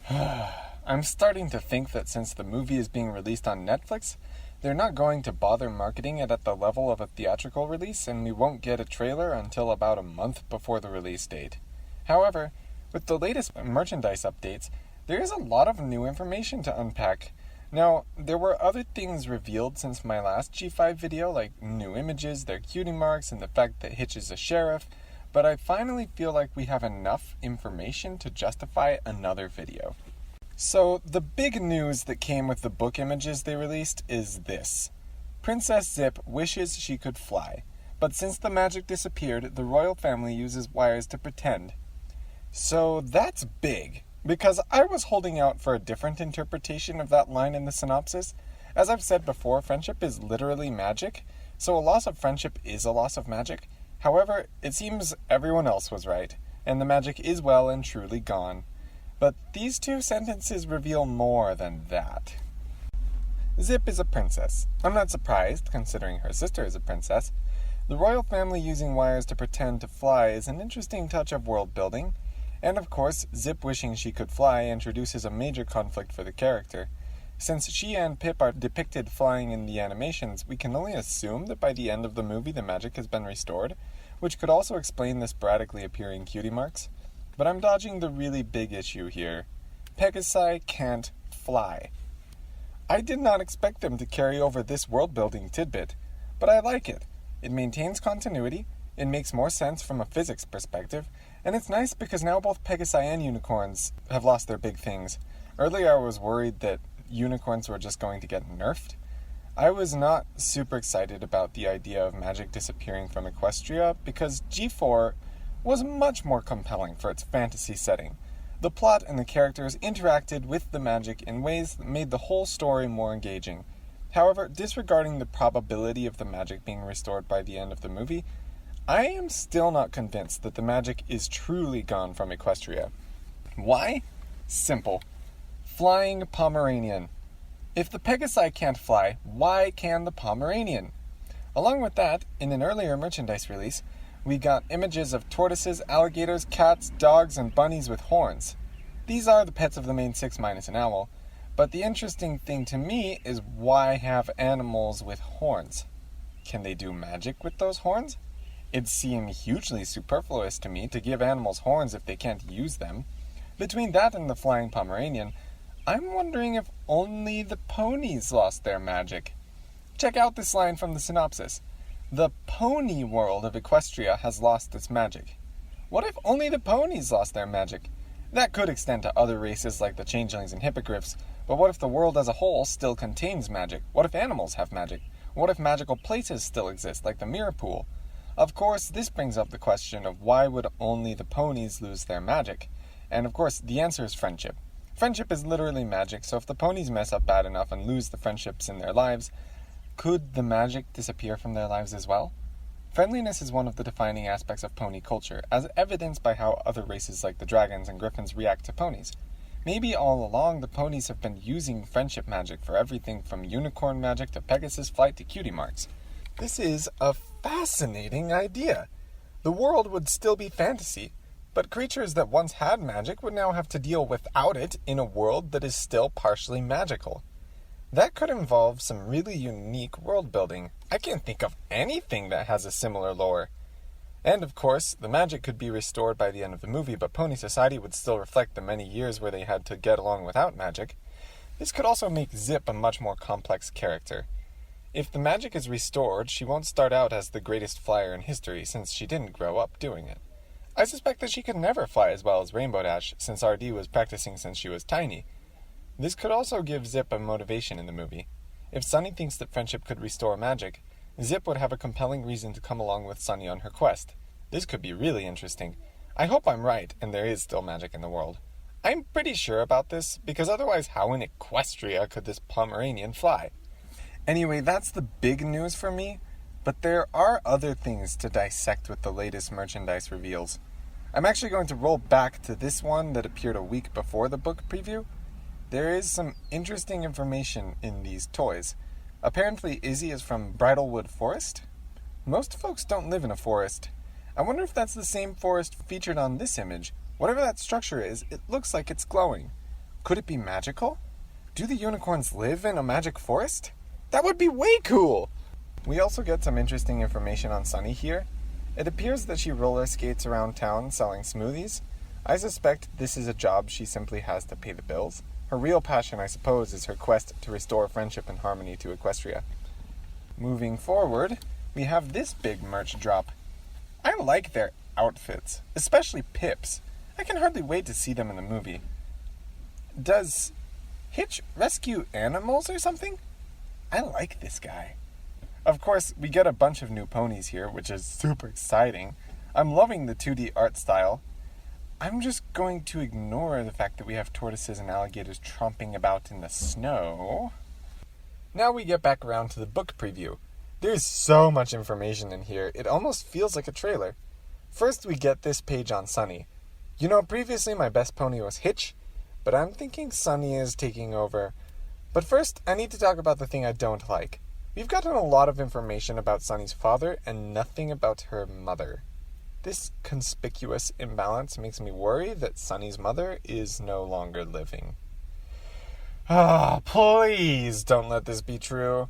I'm starting to think that since the movie is being released on Netflix, they're not going to bother marketing it at the level of a theatrical release, and we won't get a trailer until about a month before the release date. However, with the latest merchandise updates, there is a lot of new information to unpack. Now, there were other things revealed since my last G5 video, like new images, their cutie marks, and the fact that Hitch is a sheriff, but I finally feel like we have enough information to justify another video. So, the big news that came with the book images they released is this. Princess Zip wishes she could fly, but since the magic disappeared, the royal family uses wires to pretend. So that's big, because I was holding out for a different interpretation of that line in the synopsis. As I've said before, friendship is literally magic, so a loss of friendship is a loss of magic. However, it seems everyone else was right, and the magic is well and truly gone. But these two sentences reveal more than that. Zip is a princess. I'm not surprised, considering her sister is a princess. The royal family using wires to pretend to fly is an interesting touch of world building. And of course, Zip wishing she could fly introduces a major conflict for the character. Since she and Pip are depicted flying in the animations, we can only assume that by the end of the movie the magic has been restored, which could also explain the sporadically appearing cutie marks. But I'm dodging the really big issue here. Pegasi can't fly. I did not expect them to carry over this world-building tidbit, but I like it. It maintains continuity, it makes more sense from a physics perspective, and it's nice because now both Pegasi and unicorns have lost their big things. Earlier I was worried that unicorns were just going to get nerfed. I was not super excited about the idea of magic disappearing from Equestria because G4 was much more compelling for its fantasy setting. The plot and the characters interacted with the magic in ways that made the whole story more engaging. However, disregarding the probability of the magic being restored by the end of the movie, I am still not convinced that the magic is truly gone from Equestria. Why? Simple. Flying Pomeranian. If the Pegasi can't fly, why can the Pomeranian? Along with that, in an earlier merchandise release, we got images of tortoises, alligators, cats, dogs, and bunnies with horns. These are the pets of the main six minus an owl, but the interesting thing to me is why have animals with horns? Can they do magic with those horns? It seemed hugely superfluous to me to give animals horns if they can't use them. Between that and the flying Pomeranian, I'm wondering if only the ponies lost their magic. Check out this line from the synopsis. The pony world of Equestria has lost its magic. What if only the ponies lost their magic? That could extend to other races like the changelings and hippogriffs, but what if the world as a whole still contains magic? What if animals have magic? What if magical places still exist, like the mirror pool? Of course, this brings up the question of why would only the ponies lose their magic? And of course, the answer is friendship. Friendship is literally magic, so if the ponies mess up bad enough and lose the friendships in their lives, could the magic disappear from their lives as well? Friendliness is one of the defining aspects of pony culture, as evidenced by how other races like the dragons and griffins react to ponies. Maybe all along the ponies have been using friendship magic for everything from unicorn magic to Pegasus flight to cutie marks. This is a fascinating idea. The world would still be fantasy, but creatures that once had magic would now have to deal without it in a world that is still partially magical. That could involve some really unique world building. I can't think of anything that has a similar lore. And of course, the magic could be restored by the end of the movie, but pony society would still reflect the many years where they had to get along without magic. This could also make Zip a much more complex character. If the magic is restored, she won't start out as the greatest flyer in history since she didn't grow up doing it. I suspect that she could never fly as well as Rainbow Dash since RD was practicing since she was tiny. This could also give Zip a motivation in the movie. If Sunny thinks that friendship could restore magic, Zip would have a compelling reason to come along with Sunny on her quest. This could be really interesting. I hope I'm right and there is still magic in the world. I'm pretty sure about this, because otherwise how in Equestria could this Pomeranian fly? Anyway, that's the big news for me, but there are other things to dissect with the latest merchandise reveals. I'm actually going to roll back to this one that appeared a week before the book preview. There is some interesting information in these toys. Apparently Izzy is from Bridlewood Forest. Most folks don't live in a forest. I wonder if that's the same forest featured on this image. Whatever that structure is, it looks like it's glowing. Could it be magical? Do the unicorns live in a magic forest? That would be way cool! We also get some interesting information on Sunny here. It appears that she roller skates around town selling smoothies. I suspect this is a job she simply has to pay the bills. Her real passion, I suppose, is her quest to restore friendship and harmony to Equestria. Moving forward, we have this big merch drop. I like their outfits, especially Pip's. I can hardly wait to see them in the movie. Does Hitch rescue animals or something? I like this guy. Of course, we get a bunch of new ponies here, which is super exciting. I'm loving the 2D art style. I'm just going to ignore the fact that we have tortoises and alligators tromping about in the snow. Now we get back around to the book preview. There's so much information in here, it almost feels like a trailer. First, we get this page on Sunny. You know, previously my best pony was Hitch, but I'm thinking Sunny is taking over. But first, I need to talk about the thing I don't like. We've gotten a lot of information about Sunny's father and nothing about her mother. This conspicuous imbalance makes me worry that Sunny's mother is no longer living. Please don't let this be true.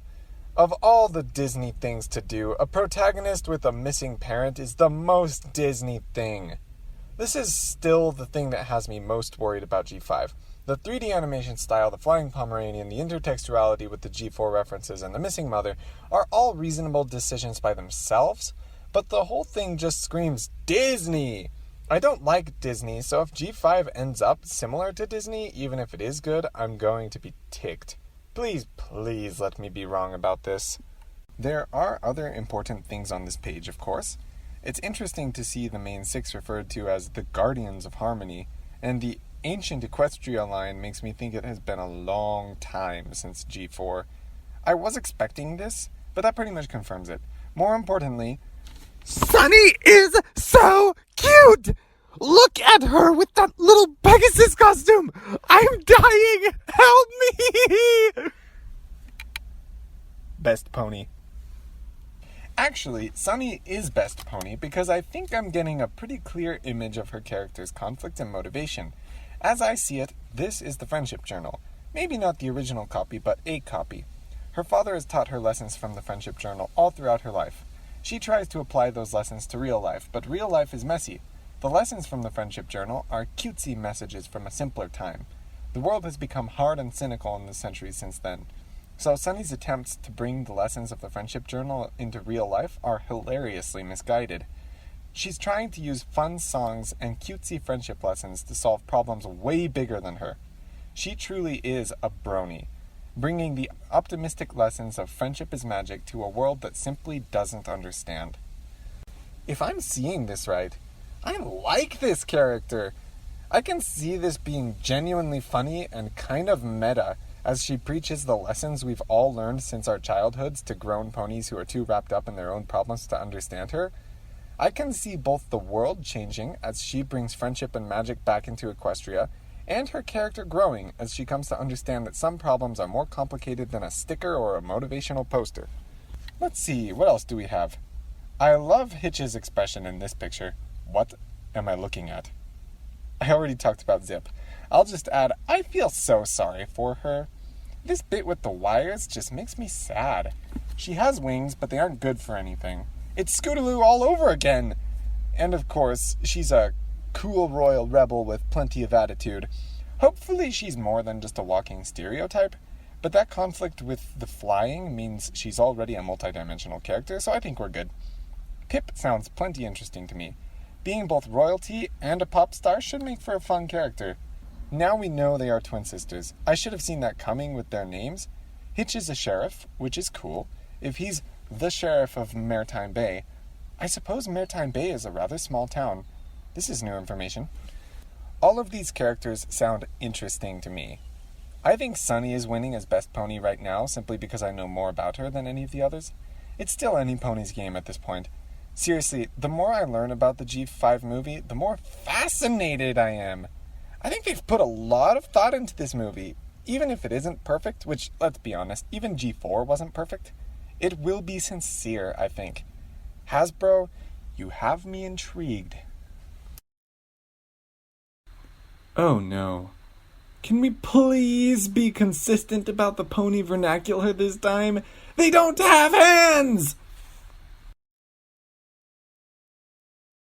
Of all the Disney things to do, a protagonist with a missing parent is the most Disney thing. This is still the thing that has me most worried about G5. The 3D animation style, the flying Pomeranian, the intertextuality with the G4 references, and the missing mother are all reasonable decisions by themselves, but the whole thing just screams Disney! I don't like Disney, so if G5 ends up similar to Disney, even if it is good, I'm going to be ticked. Please let me be wrong about this. There are other important things on this page, of course. It's interesting to see the main six referred to as the Guardians of Harmony, and the ancient Equestria line makes me think it has been a long time since G4. I was expecting this, but that pretty much confirms it. More importantly, Sunny is so cute! Look at her with that little Pegasus costume! I'm dying! Help me! Best pony. Actually, Sunny is best pony because I think I'm getting a pretty clear image of her character's conflict and motivation. As I see it, this is the friendship journal. Maybe not the original copy, but a copy. Her father has taught her lessons from the friendship journal all throughout her life. She tries to apply those lessons to real life, but real life is messy. The lessons from the friendship journal are cutesy messages from a simpler time. The world has become hard and cynical in the centuries since then. So Sunny's attempts to bring the lessons of the friendship journal into real life are hilariously misguided. She's trying to use fun songs and cutesy friendship lessons to solve problems way bigger than her. She truly is a brony, bringing the optimistic lessons of friendship is magic to a world that simply doesn't understand. If I'm seeing this right, I like this character. I can see this being genuinely funny and kind of meta as she preaches the lessons we've all learned since our childhoods to grown ponies who are too wrapped up in their own problems to understand her. I can see both the world changing as she brings friendship and magic back into Equestria, and her character growing as she comes to understand that some problems are more complicated than a sticker or a motivational poster. Let's see, what else do we have? I love Hitch's expression in this picture. What am I looking at? I already talked about Zip. I'll just add, I feel so sorry for her. This bit with the wires just makes me sad. She has wings, but they aren't good for anything. It's Scootaloo all over again! And of course, she's a cool royal rebel with plenty of attitude. Hopefully she's more than just a walking stereotype, but that conflict with the flying means she's already a multidimensional character, so I think we're good. Pip sounds plenty interesting to me. Being both royalty and a pop star should make for a fun character. Now we know they are twin sisters. I should have seen that coming with their names. Hitch is a sheriff, which is cool. If he's the sheriff of Maritime Bay, I suppose Maritime Bay is a rather small town. This is new information. All of these characters sound interesting to me. I think Sunny is winning as best pony right now simply because I know more about her than any of the others. It's still any pony's game at this point. Seriously, the more I learn about the G5 movie, the more fascinated I am. I think they've put a lot of thought into this movie. Even if it isn't perfect, which, let's be honest, even G4 wasn't perfect, it will be sincere, I think. Hasbro, you have me intrigued. Oh no. Can we please be consistent about the pony vernacular this time? They don't have hands!